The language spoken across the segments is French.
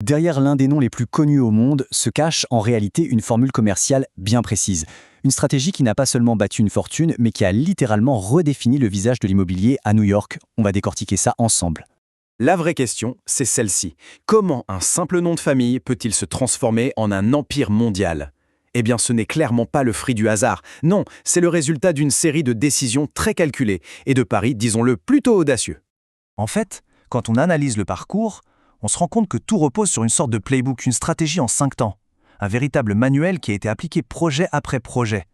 Derrière l'un des noms les plus connus au monde se cache en réalité une formule commerciale bien précise. Une stratégie qui n'a pas seulement battu une fortune, mais qui a littéralement redéfini le visage de l'immobilier à New York. On va décortiquer ça ensemble. La vraie question, c'est celle-ci. Comment un simple nom de famille peut-il se transformer en un empire mondial ? Eh bien, ce n'est clairement pas le fruit du hasard. Non, c'est le résultat d'une série de décisions très calculées et de paris, disons-le, plutôt audacieux. En fait, quand on analyse le parcours, on se rend compte que tout repose sur une sorte de playbook, une stratégie en 5 temps. Un véritable manuel qui a été appliqué projet après projet.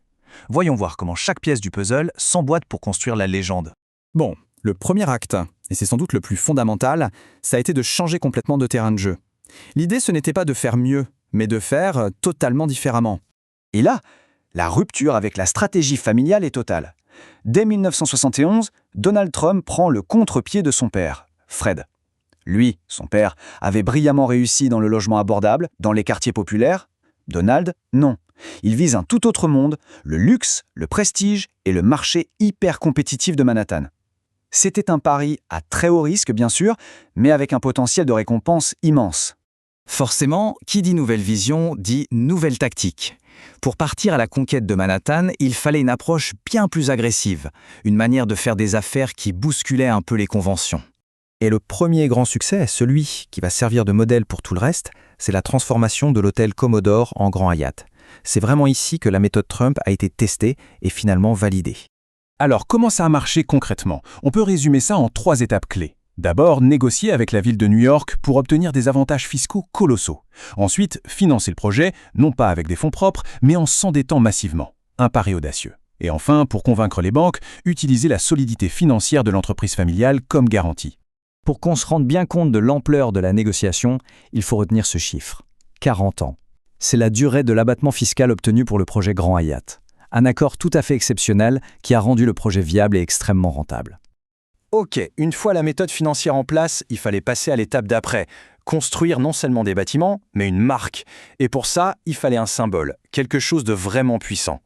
Voyons voir comment chaque pièce du puzzle s'emboîte pour construire la légende. Bon, le premier acte, et c'est sans doute le plus fondamental, ça a été de changer complètement de terrain de jeu. L'idée, ce n'était pas de faire mieux, mais de faire totalement différemment. Et là, la rupture avec la stratégie familiale est totale. Dès 1971, Donald Trump prend le contre-pied de son père, Fred. Lui, son père, avait brillamment réussi dans le logement abordable, dans les quartiers populaires. Donald, non. Il vise un tout autre monde, le luxe, le prestige et le marché hyper compétitif de Manhattan. C'était un pari à très haut risque, bien sûr, mais avec un potentiel de récompense immense. Forcément, qui dit nouvelle vision dit nouvelle tactique. Pour partir à la conquête de Manhattan, il fallait une approche bien plus agressive, une manière de faire des affaires qui bousculait un peu les conventions. Et le premier grand succès, celui qui va servir de modèle pour tout le reste, c'est la transformation de l'hôtel Commodore en Grand Hyatt. C'est vraiment ici que la méthode Trump a été testée et finalement validée. Alors, comment ça a marché concrètement ? On peut résumer ça en 3 étapes clés. D'abord, négocier avec la ville de New York pour obtenir des avantages fiscaux colossaux. Ensuite, financer le projet, non pas avec des fonds propres, mais en s'endettant massivement. Un pari audacieux. Et enfin, pour convaincre les banques, utiliser la solidité financière de l'entreprise familiale comme garantie. Pour qu'on se rende bien compte de l'ampleur de la négociation, il faut retenir ce chiffre. 40 ans. C'est la durée de l'abattement fiscal obtenu pour le projet Grand Hyatt. Un accord tout à fait exceptionnel qui a rendu le projet viable et extrêmement rentable. Ok, une fois la méthode financière en place, il fallait passer à l'étape d'après. Construire non seulement des bâtiments, mais une marque. Et pour ça, il fallait un symbole, quelque chose de vraiment puissant.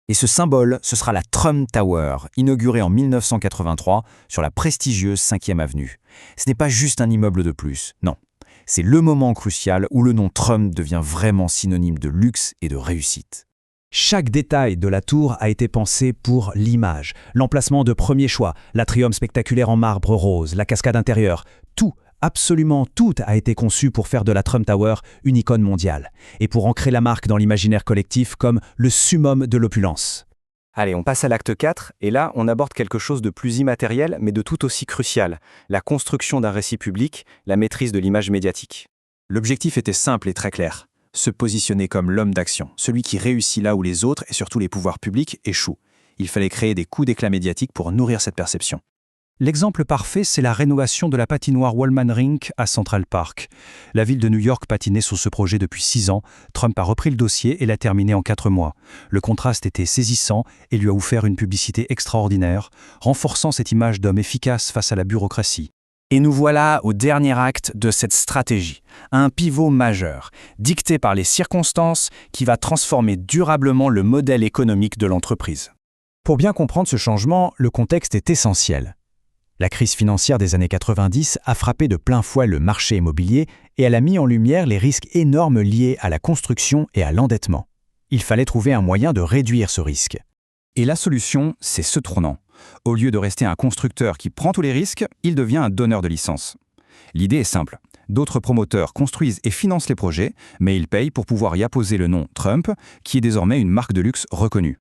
Et ce symbole, ce sera la Trump Tower, inaugurée en 1983 sur la prestigieuse 5e avenue. Ce n'est pas juste un immeuble de plus, non. C'est le moment crucial où le nom Trump devient vraiment synonyme de luxe et de réussite. Chaque détail de la tour a été pensé pour l'image. L'emplacement de premier choix, l'atrium spectaculaire en marbre rose, la cascade intérieure, tout, absolument tout a été conçu pour faire de la Trump Tower une icône mondiale et pour ancrer la marque dans l'imaginaire collectif comme le summum de l'opulence. Allez, on passe à l'acte 4, et là, on aborde quelque chose de plus immatériel, mais de tout aussi crucial, la construction d'un récit public, la maîtrise de l'image médiatique. L'objectif était simple et très clair, se positionner comme l'homme d'action, celui qui réussit là où les autres, et surtout les pouvoirs publics, échouent. Il fallait créer des coups d'éclat médiatiques pour nourrir cette perception. L'exemple parfait, c'est la rénovation de la patinoire Wallman Rink à Central Park. La ville de New York patinait sur ce projet depuis 6 ans. Trump a repris le dossier et l'a terminé en 4 mois. Le contraste était saisissant et lui a offert une publicité extraordinaire, renforçant cette image d'homme efficace face à la bureaucratie. Et nous voilà au dernier acte de cette stratégie, un pivot majeur, dicté par les circonstances qui va transformer durablement le modèle économique de l'entreprise. Pour bien comprendre ce changement, le contexte est essentiel. La crise financière des années 90 a frappé de plein fouet le marché immobilier et elle a mis en lumière les risques énormes liés à la construction et à l'endettement. Il fallait trouver un moyen de réduire ce risque. Et la solution, c'est ce tournant. Au lieu de rester un constructeur qui prend tous les risques, il devient un donneur de licence. L'idée est simple. D'autres promoteurs construisent et financent les projets, mais ils payent pour pouvoir y apposer le nom Trump, qui est désormais une marque de luxe reconnue.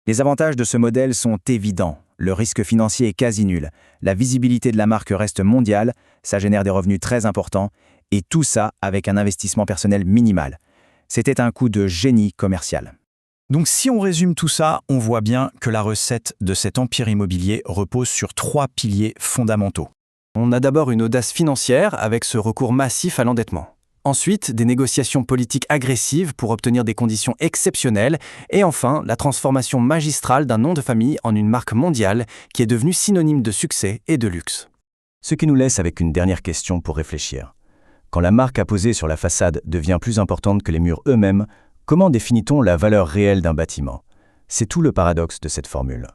Les avantages de ce modèle sont évidents. Le risque financier est quasi nul. La visibilité de la marque reste mondiale, ça génère des revenus très importants, et tout ça avec un investissement personnel minimal. C'était un coup de génie commercial. Donc si on résume tout ça, on voit bien que la recette de cet empire immobilier repose sur 3 piliers fondamentaux. On a d'abord une audace financière avec ce recours massif à l'endettement. Ensuite, des négociations politiques agressives pour obtenir des conditions exceptionnelles. Et enfin, la transformation magistrale d'un nom de famille en une marque mondiale qui est devenue synonyme de succès et de luxe. Ce qui nous laisse avec une dernière question pour réfléchir. Quand la marque apposée sur la façade devient plus importante que les murs eux-mêmes, comment définit-on la valeur réelle d'un bâtiment ? C'est tout le paradoxe de cette formule.